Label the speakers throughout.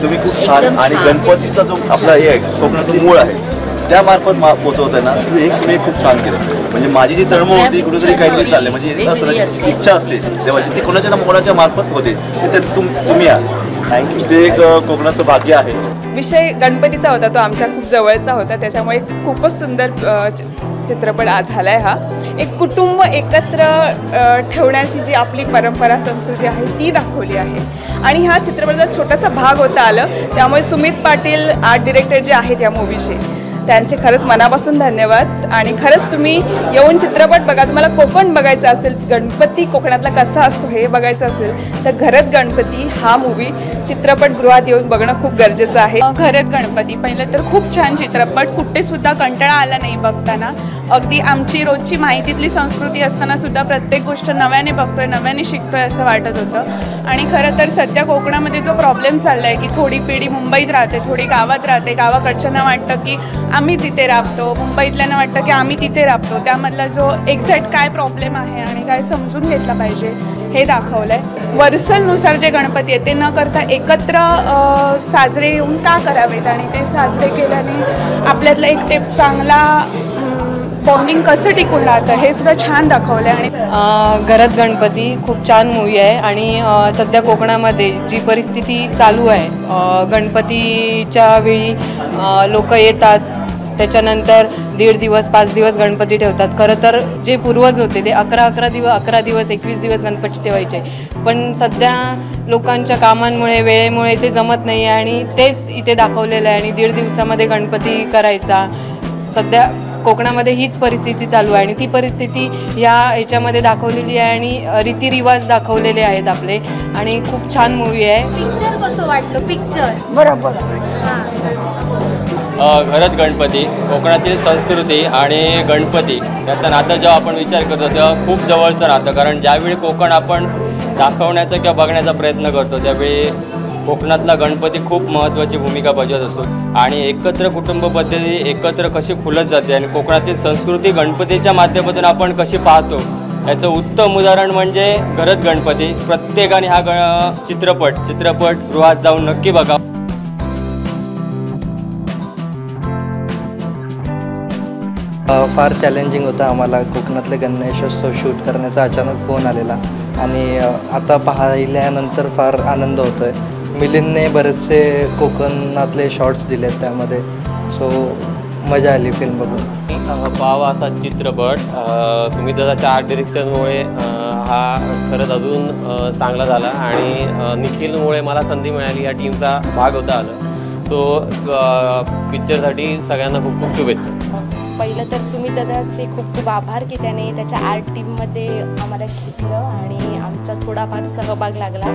Speaker 1: तुम्ही खूप छान आणि गणपतीचा जो आपला हे आहे कोकणाचं मूळ आहे त्यामार्फत पोहोचवताय ना तुम्ही खूप छान केलं. म्हणजे माझी जी तळमळ होती कुठेतरी काहीतरी चाललंय म्हणजे असं इच्छा असते देवाची ती कोणाच्या ना कोणाच्या मार्फत होते त्याचं तुम्ही थँक्यू. ते एक कोकणाचं भाग्य आहे.
Speaker 2: विषय गणपतीचा होता तो आमच्या खूप जवळचा होता त्याच्यामुळे खूपच सुंदर चित्रपट आज झालाय. हा एक कुटुंब एकत्र ठेवण्याची जी आपली परंपरा संस्कृती आहे ती दाखवली आहे आणि हा चित्रपटाचा छोटासा भाग होता आलं त्यामुळे सुमित पाटील आर्ट डिरेक्टर जे आहेत या मूवीचे त्यांचे खरंच मनापासून धन्यवाद. आणि खरंच तुम्ही येऊन चित्रपट बघा. तुम्हाला कोकण बघायचं असेल गणपती कोकणातला कसा असतो हे बघायचं असेल तर घरात गणपती हा मूवी चित्रपटगृहात येऊन बघणं खूप गरजेचं आहे.
Speaker 3: घरात गणपती पहिलं तर खूप छान चित्रपट कुठेसुद्धा कंटाळा आला नाही बघताना. अगदी आमची रोजची माहितीतली संस्कृती असताना सुद्धा प्रत्येक गोष्ट नव्याने बघतोय नव्याने शिकतोय असं वाटत होतं. आणि खरं तर सध्या कोकणामध्ये जो प्रॉब्लेम चालला आहे की थोडी पिढी मुंबईत राहते थोडी गावात राहते. गावाकडच्यांना वाटतं की आम्हीच इथे राबतो मुंबईतल्यांना वाटतं की आम्ही तिथे राबतो. त्यामधला जो एक्झॅक्ट काय प्रॉब्लेम आहे आणि काय समजून घेतला पाहिजे हे दाखवलं आहे. वर्सलनुसार जे गणपती आहेत ते न करता एकत्र साजरे येऊन का करावेत आणि ते साजरे केल्याने आपल्यातला एक चांगला बॉन्डिंग कसं टिकून राहतं हे सुद्धा छान दाखवलं आहे.
Speaker 4: आणि घरात गणपती खूप छान मूवी आहे आणि सध्या कोकणामध्ये जी परिस्थिती चालू आहे गणपतीच्या वेळी लोक येतात त्याच्यानंतर 1.5 दिवस 5 दिवस गणपती ठेवतात. खरं तर जे पूर्वज होते ते 11 दिवस 21 दिवस गणपती ठेवायचे पण सध्या लोकांच्या कामांमुळे वेळेमुळे ते जमत नाही आहे आणि तेच इथे दाखवलेलं आहे. आणि 1.5 दिवसामध्ये गणपती करायचा सध्या कोकणामध्ये हीच परिस्थिती चालू आहे आणि ती परिस्थिती ह्याच्यामध्ये दाखवलेली आहे आणि रीतिरिवाज दाखवलेले आहेत आपले आणि खूप छान मूवी आहे.
Speaker 5: पिक्चर कसं वाटलं पिक्चर
Speaker 6: बरोबर.
Speaker 7: घरात गणपती कोकणातील संस्कृती आणि गणपती याचा नातं जेव्हा आपण विचार करतो तेव्हा खूप जवळचं नातं. कारण ज्यावेळी कोकण आपण दाखवण्याचा किंवा बघण्याचा प्रयत्न करतो त्यावेळी कोकणातला गणपती खूप महत्त्वाची भूमिका बजावत असतो आणि एकत्र कुटुंब पद्धती एकत्र कशी खुलत जाते आणि कोकणातील संस्कृती गणपतीच्या माध्यमातून आपण कशी पाहतो याचं उत्तम उदाहरण म्हणजे घरात गणपती. प्रत्येकाने हा चित्रपटगृहात जाऊन नक्की बघा.
Speaker 8: फार चॅलेंजिंग होतं आम्हाला कोकणातले गणेशोत्सव शूट करण्याचा अचानक फोन आलेला आणि आता पाहिल्यानंतर फार आनंद होतो आहे. मिलिंदने बरेचसे कोकणातले शॉर्ट्स दिलेत त्यामध्ये सो मजा आली फिल्म बघून.
Speaker 7: पाहावा असा चित्रपट सुमित दादाच्या आर्ट डिरेक्शनमुळे हा खरंच अजून चांगला झाला आणि निखिलमुळे मला संधी मिळाली या टीमचा भाग होता आलं. सो पिक्चरसाठी सगळ्यांना खूप खूप शुभेच्छा.
Speaker 5: पहिलं तर सुमित दादाचे खूप खूप आभार की त्याने त्याच्या आर्ट टीममध्ये आम्हाला घेतलं आणि आमचा थोडाफार सहभाग लागला.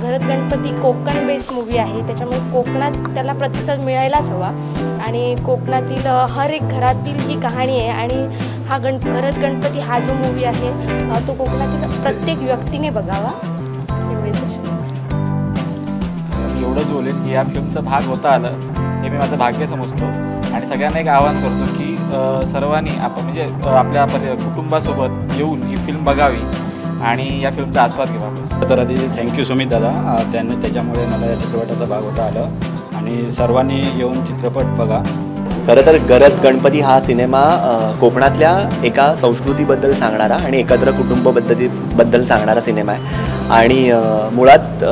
Speaker 5: घरात गणपती कोकण बेस्ड मूवी आहे त्याच्यामुळे कोकणात त्याला प्रतिसाद मिळायलाच हवा आणि कोकणातील हर एक घरातील ही कहाणी आहे आणि हा घरात गणपती हा जो मूवी आहे तो कोकणातील प्रत्येक व्यक्तीने बघावा.
Speaker 9: एवढंच बोलेन की या फिल्मचा भाग होता आलं हे मी माझं भाग्य समजतो आणि सगळ्यांना एक आवाहन करतो की सर्वांनी आपण म्हणजे आपल्या कुटुंबासोबत येऊन ही फिल्म बघावी आणि या फिल्मचा आस्वाद घ्यावा.
Speaker 1: तर आधी थँक्यू सुमित दादा त्यांनी त्याच्यामुळे मला या चित्रपटाचा भाग होता आलं आणि सर्वांनी येऊन चित्रपट बघा.
Speaker 10: खरं तर घरात गणपती हा सिनेमा कोकणातल्या एका संस्कृतीबद्दल सांगणारा आणि एकत्र कुटुंब पद्धतीबद्दल सांगणारा सिनेमा आहे आणि मुळात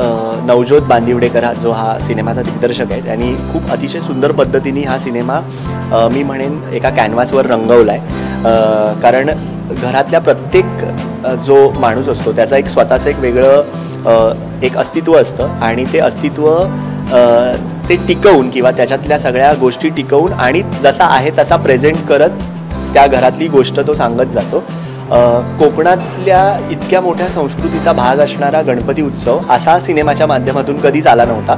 Speaker 10: नवजोत बांदिवडेकर जो हा सिनेमाचा दिग्दर्शक आहे त्यांनी खूप अतिशय सुंदर पद्धतीने हा सिनेमा मी म्हणेन एका कॅनव्हासवर रंगवला आहे. कारण घरातल्या प्रत्येक जो माणूस असतो त्याचा एक स्वतःचं एक वेगळं एक अस्तित्व असतं आणि ते अस्तित्व ते टिकवून किंवा त्याच्यातल्या सगळ्या गोष्टी टिकवून आणि जसा आहे तसा प्रेझेंट करत त्या घरातली गोष्ट तो सांगत जातो. कोकणातल्या इतक्या मोठ्या संस्कृतीचा भाग असणारा गणपती उत्सव असा सिनेमाच्या माध्यमातून कधीच आला नव्हता.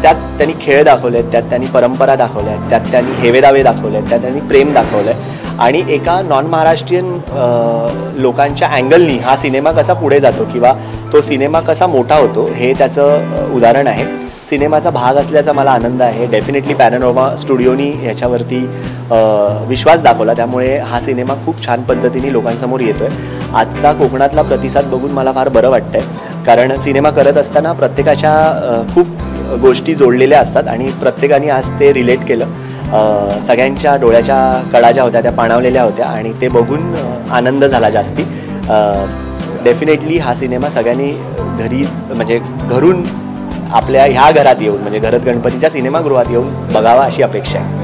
Speaker 10: त्यात त्यांनी खेळ दाखवले आहेत, त्यात त्यांनी परंपरा दाखवल्या आहेत, त्यात त्यांनी हेवेदावे दाखवले आहेत, त्यात त्यांनी प्रेम दाखवलं आहे आणि एका नॉन महाराष्ट्रीयन लोकांच्या अँगलनी हा सिनेमा कसा पुढे जातो किंवा तो सिनेमा कसा मोठा होतो हे त्याचं उदाहरण आहे. सिनेमाचा भाग असल्याचा मला आनंद आहे. डेफिनेटली पॅनोरमा स्टुडिओनी ह्याच्यावरती विश्वास दाखवला त्यामुळे हा सिनेमा खूप छान पद्धतीने लोकांसमोर येतो आहे. आजचा कोकणातला प्रतिसाद बघून मला फार बरं वाटतं आहे कारण सिनेमा करत असताना प्रत्येकाच्या खूप गोष्टी जोडलेल्या असतात आणि प्रत्येकाने आज ते रिलेट केलं. सगळ्यांच्या डोळ्याच्या कडा ज्या होत्या त्या पाणावलेल्या होत्या आणि ते बघून आनंद झाला जास्ती. डेफिनेटली हा सिनेमा सगळ्यांनी घरी म्हणजे घरून आपल्या ह्या घरात येऊन म्हणजे घरात गणपतीच्या सिनेमागृहात येऊन बघावा अशी अपेक्षा आहे.